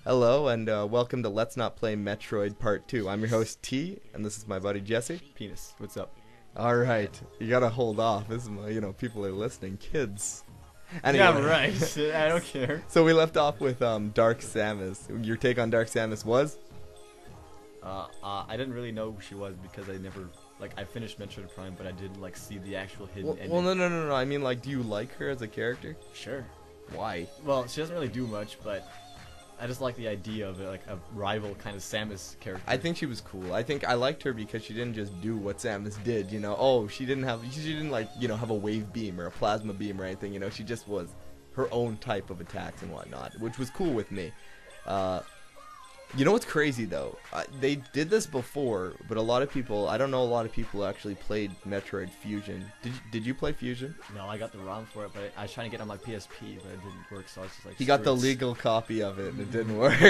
Hello and welcome to Let's Not Play Metroid Part 2. I'm your host T, and this is my buddy Jesse. Penis, what's up? Alright, you gotta hold off. This is my, people are listening. Kids. Anyway. Yeah, right. I don't care. So we left off with Dark Samus. Your take on Dark Samus was? I didn't really know who she was because I never, I finished Metroid Prime, but I didn't, see the actual hidden ending. Well, no. I mean, do you like her as a character? Sure. Why? Well, she doesn't really do much, but I just like the idea of it, a rival kind of Samus character. I think she was cool. I think I liked her because she didn't just do what Samus did, Oh, she didn't have a wave beam or a plasma beam or anything, She just was her own type of attacks and whatnot, which was cool with me. You know what's crazy though? They did this before, but I don't know a lot of people actually played Metroid Fusion. Did you play Fusion? No, I got the ROM for it, but I was trying to get it on my PSP, but it didn't work, so I was just He got the legal copy of it, and it didn't work.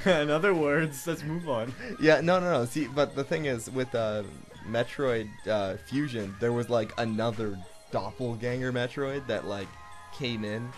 In other words, let's move on. Yeah, no. See, but the thing is, with Metroid Fusion, there was another doppelganger Metroid that came in.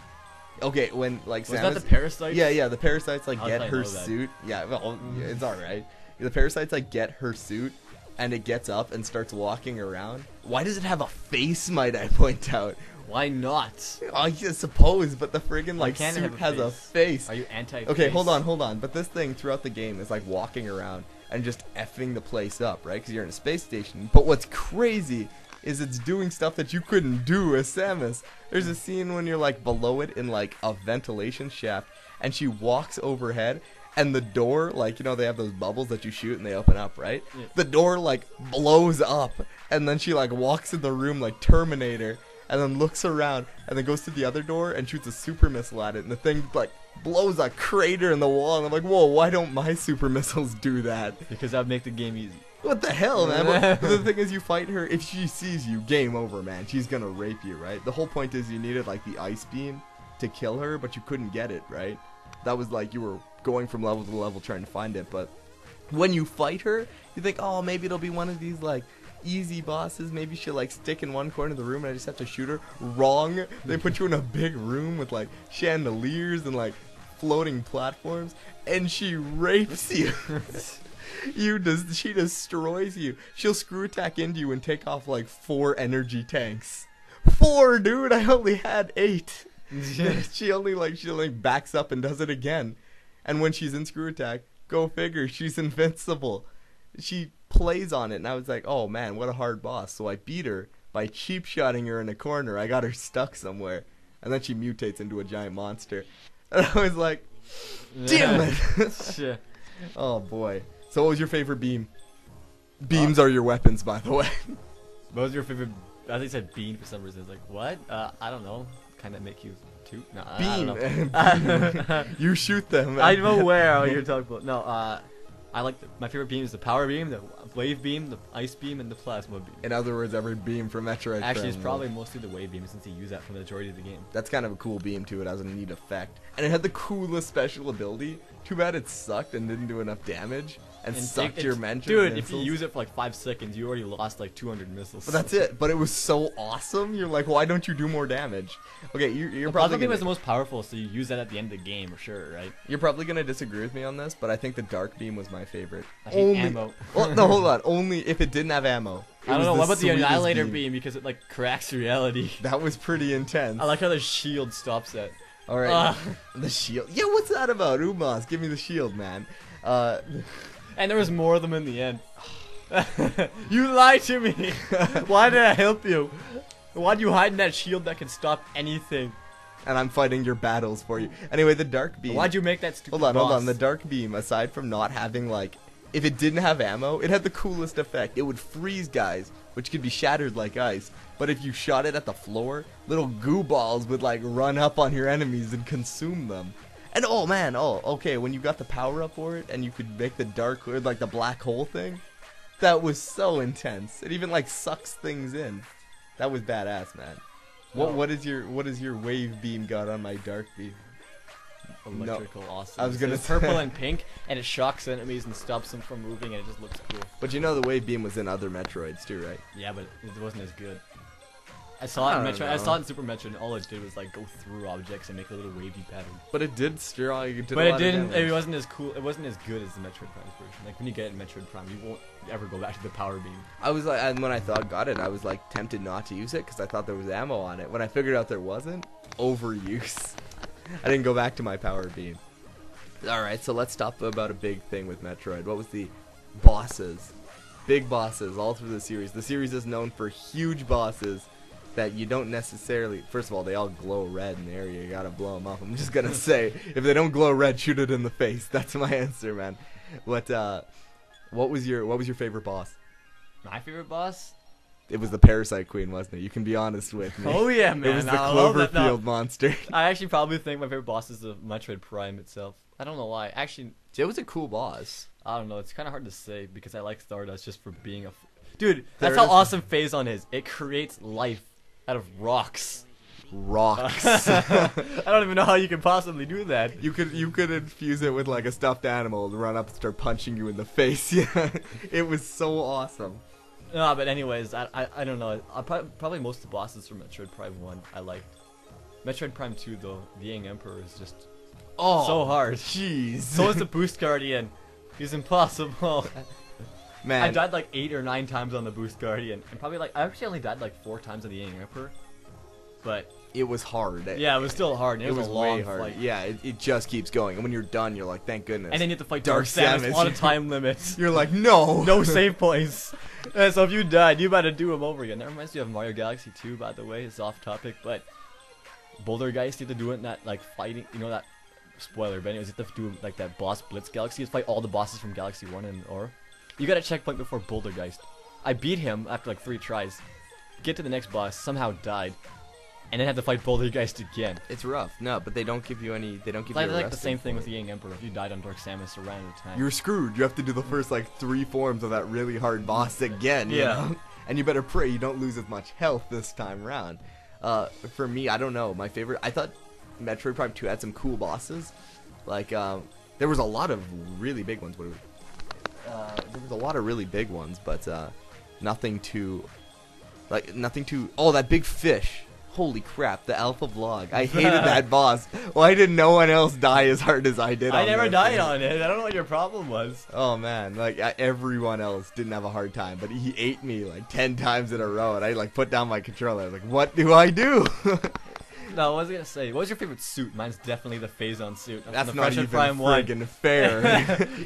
Okay, when was Samus, that the parasites? Yeah, the parasites How get did I her know that? suit. Yeah, well, it's all right. The parasites get her suit, and it gets up and starts walking around. Why does it have a face? Might I point out? Why not? I suppose, but the friggin' can't suit have has a face. Are you anti-face? Okay, hold on. But this thing throughout the game is walking around and just effing the place up, right? Because you're in a space station. But what's crazy is it's doing stuff that you couldn't do as Samus. There's a scene when you're below it in a ventilation shaft, and she walks overhead, and the door, they have those bubbles that you shoot and they open up, right? Yeah. The door blows up, and then she walks in the room like Terminator, and then looks around, and then goes to the other door and shoots a super missile at it, and the thing blows a crater in the wall, and I'm like, whoa, why don't my super missiles do that? Because that would make the game easy. What the hell, man? But the thing is, you fight her, if she sees you, game over, man. She's gonna rape you, right? The whole point is you needed, the ice beam to kill her, but you couldn't get it, right? That was you were going from level to level trying to find it, but when you fight her, you think, oh, maybe it'll be one of these, easy bosses. Maybe she'll, stick in one corner of the room and I just have to shoot her. Wrong! They put you in a big room with, chandeliers and, floating platforms, and she rapes you. She destroys you. She'll screw attack into you and take off 4 energy tanks. 4, dude! I only had 8. She only backs up and does it again. And when she's in screw attack, go figure, she's invincible. She plays on it, and I was like, oh man, what a hard boss. So I beat her by cheap shotting her in a corner. I got her stuck somewhere, and then she mutates into a giant monster. And I was like, damn it! Oh boy. So what was your favorite beam? Beams are your weapons, by the way. What was your favorite? I think I said bean for some reason. It's what? I don't know. Kind of make you toot? No, beam. I don't know. You shoot them. I'm aware what you're talking about. No, I like my favorite beam is the power beam, the wave beam, the ice beam, and the plasma beam. In other words, every beam from Metroid. Actually, it's probably mostly the wave beam since you use that for the majority of the game. That's kind of a cool beam too. It has a neat effect, and it had the coolest special ability. Too bad it sucked and didn't do enough damage and sucked your mention. Dude, if you use it for 5 seconds, you already lost 200 missiles. But that's it. But it was so awesome. You're like, why don't you do more damage? Okay, you're probably. Plasma beam is the most powerful, so you use that at the end of the game, for sure, right? You're probably gonna disagree with me on this, but I think the dark beam was my favorite. I hate ammo. Well, no, hold on. Only if it didn't have ammo. I don't know. What about the annihilator beam? Because it cracks reality. That was pretty intense. I like how the shield stops that. All right, the shield. Yeah, what's that about? Umas, give me the shield, man. And there was more of them in the end. You lied to me. Why did I help you? Why do you hide in that shield that can stop anything? And I'm fighting your battles for you. Anyway, the dark beam. Why'd you make that stupid Hold boss? on. The dark beam, aside from not having if it didn't have ammo, it had the coolest effect. It would freeze guys, which could be shattered like ice. But if you shot it at the floor, little goo balls would run up on your enemies and consume them. And okay, when you got the power up for it and you could make the dark or the black hole thing, that was so intense. It even sucks things in. That was badass, man. What is your wave beam got on my dark beam? Electrical awesome. I was gonna say purple and pink, and it shocks enemies and stops them from moving, and it just looks cool. But the wave beam was in other Metroids too, right? Yeah, but it wasn't as good. I saw it in I don't Metroid. I know. saw it in Super Metroid, and all it did was like go through objects and make a little wavy pattern. But it did strong. It did But a it lot didn't. Of damage. It wasn't as cool. It wasn't as good as the Metroid Prime version. Like when you get it in Metroid Prime, you won't ever go back to the power beam. I was like, and when I got it, I was like tempted not to use it because I thought there was ammo on it. When I figured out there wasn't, overuse. I didn't go back to my power beam. All right, so let's talk about a big thing with Metroid. What was the bosses? Big bosses all through the series. The series is known for huge bosses that you don't necessarily. First of all, they all glow red in the area. You gotta blow them up. I'm just gonna say, if they don't glow red, shoot it in the face. That's my answer, man. What was your favorite boss? My favorite boss? It was the Parasite Queen, wasn't it? You can be honest with me. Oh yeah, man. It was the I love that. Cloverfield monster. I actually probably think my favorite boss is the Metroid Prime itself. I don't know why. Actually, It was a cool boss. I don't know. It's kind of hard to say because I like Stardust just for being a. Dude, There that's how is- awesome Phazon is. It creates life out of rocks. Rocks. I don't even know how you can possibly do that. You could infuse it with like a stuffed animal and run up and start punching you in the face. Yeah, it was so awesome. No, but anyways, I don't know. Probably most of the bosses from Metroid Prime 1 I liked. Metroid Prime 2 though, the Yang Emperor is just so hard. Jeez. So is the Boost Guardian. He's impossible. Man, I died like 8 or 9 times on the Boost Guardian, and probably like I actually only died like 4 times on the Yang Emperor. But it was hard. yeah, it was still hard. And It was a long way hard. fight. Yeah, it just keeps going. And when you're done, you're like, thank goodness. And then you have to fight Dark Dark Samus Samus. on a time limit. You're like, no. No save points. And so if you died, you better do them over again. That reminds me of Mario Galaxy 2, by the way. It's off topic, but Boulder Geist, you have to do it in that like fighting. You know that spoiler, but anyways, you have to do like that boss Blitz Galaxy. You have to fight all the bosses from Galaxy 1 and or. You got a checkpoint before Boulder Geist. I beat him after like 3 tries. Get to the next boss, somehow died, and then had to fight Boulder Geist again. It's rough. No, but they don't give you any. They don't give It's you. like the resting same thing for with it. the Yang Emperor. If you died on Dark Samus or ran out of time. You're screwed. You have to do the first like 3 forms of that really hard boss again. You Yeah. know? And you better pray you don't lose as much health this time around. For me, I don't know. My favorite. I thought Metroid Prime 2 had some cool bosses. Like there was a lot of really big ones. There was a lot of really big ones, but nothing too. Oh, that big fish. Holy crap, the Alpha Vlog. I hated that boss. Why did no one else die as hard as I did I on never that died thing? on it. I don't know what your problem was. Oh man, like everyone else didn't have a hard time, but he ate me like 10 times in a row, and I like put down my controller. I was like, what do I do? No, what was I gonna say? What was your favorite suit? Mine's definitely the Phazon suit. from That's the not Metroid even Prime 1. friggin' fair.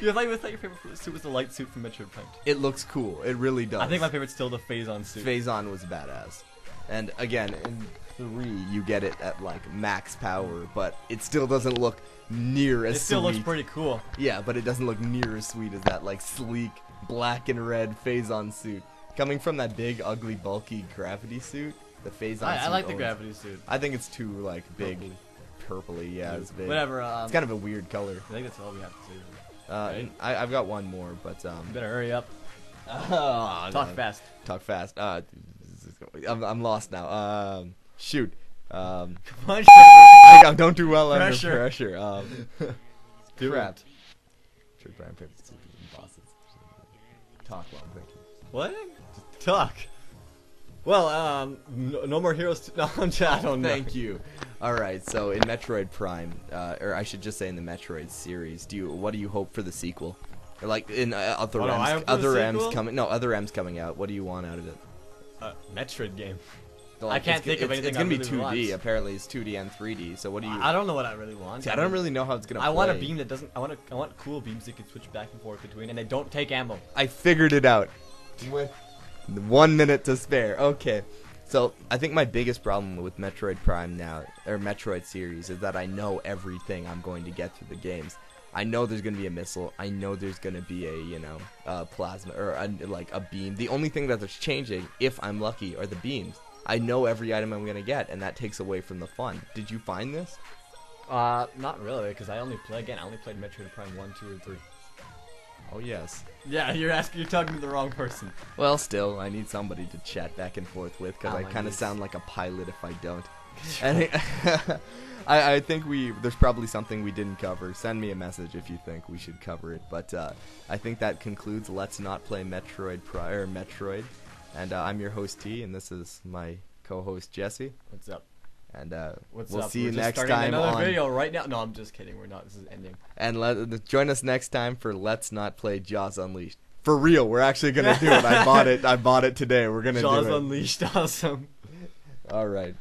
You thought your favorite suit was the light suit from Metroid Prime 2. It looks cool. It really does. I think my favorite's still the Phazon suit. Phazon was badass. And again, in 3, you get it at like max power, but it still doesn't look near as It still looks sweet. pretty cool. Yeah, but it doesn't look near as sweet as that like sleek black and red Phazon suit. Coming from that big, ugly, bulky gravity suit, the Phazon suit I like the owns- gravity suit. I think it's too like big, purpley. Yeah, it's big. Whatever. It's kind of a weird color. I think that's all we have to say. Right. I've got one more, but You better hurry up. oh, Talk no. fast. Talk fast. I'm lost now. Shoot. Come on, I don't do well Pressure. under pressure. Do crap. it. Trade Prime Pivot bosses. Talk while I'm thinking. What? Talk. Well, no more heroes. No, I don't know. Thank you. All right, so in Metroid Prime, or I should just say in the Metroid series, what do you hope for the sequel? Or like in other What do I hope for the sequel? other M's coming out. What do you want out of it? Metroid game. Like, I can't think of anything It's gonna I be really 2D. want. Apparently, it's 2D and 3D. So what do you? I don't know what I really want. See, I don't really know how it's gonna. I want a play. beam that doesn't. I want cool beams you can switch back and forth between, and they don't take ammo. I figured it out. With 1 minute to spare. Okay. So I think my biggest problem with Metroid Prime now, or Metroid series, is that I know everything I'm going to get through the games. I know there's going to be a missile. I know there's going to be a, plasma, or like a beam. The only thing that's changing, if I'm lucky, are the beams. I know every item I'm going to get, and that takes away from the fun. Did you find this? Not really, because I only played Metroid Prime 1, 2, or 3. Oh, yes. Yeah, you're talking to the wrong person. Well, still, I need somebody to chat back and forth with, because Oh, I my kind of knees. sound like a pilot if I don't. I think there's probably something we didn't cover. Send me a message if you think we should cover it. But I think that concludes Let's Not Play Metroid. And I'm your host T, and this is my co-host Jesse, What's up? and What's we'll up? see We're you just next starting time another on. video right now. No, I'm just kidding. We're not. This is ending. And join us next time for Let's Not Play Jaws Unleashed. For real, we're actually gonna do it. I bought it. I bought it today. We're gonna Jaws do it. Unleashed, awesome. All right.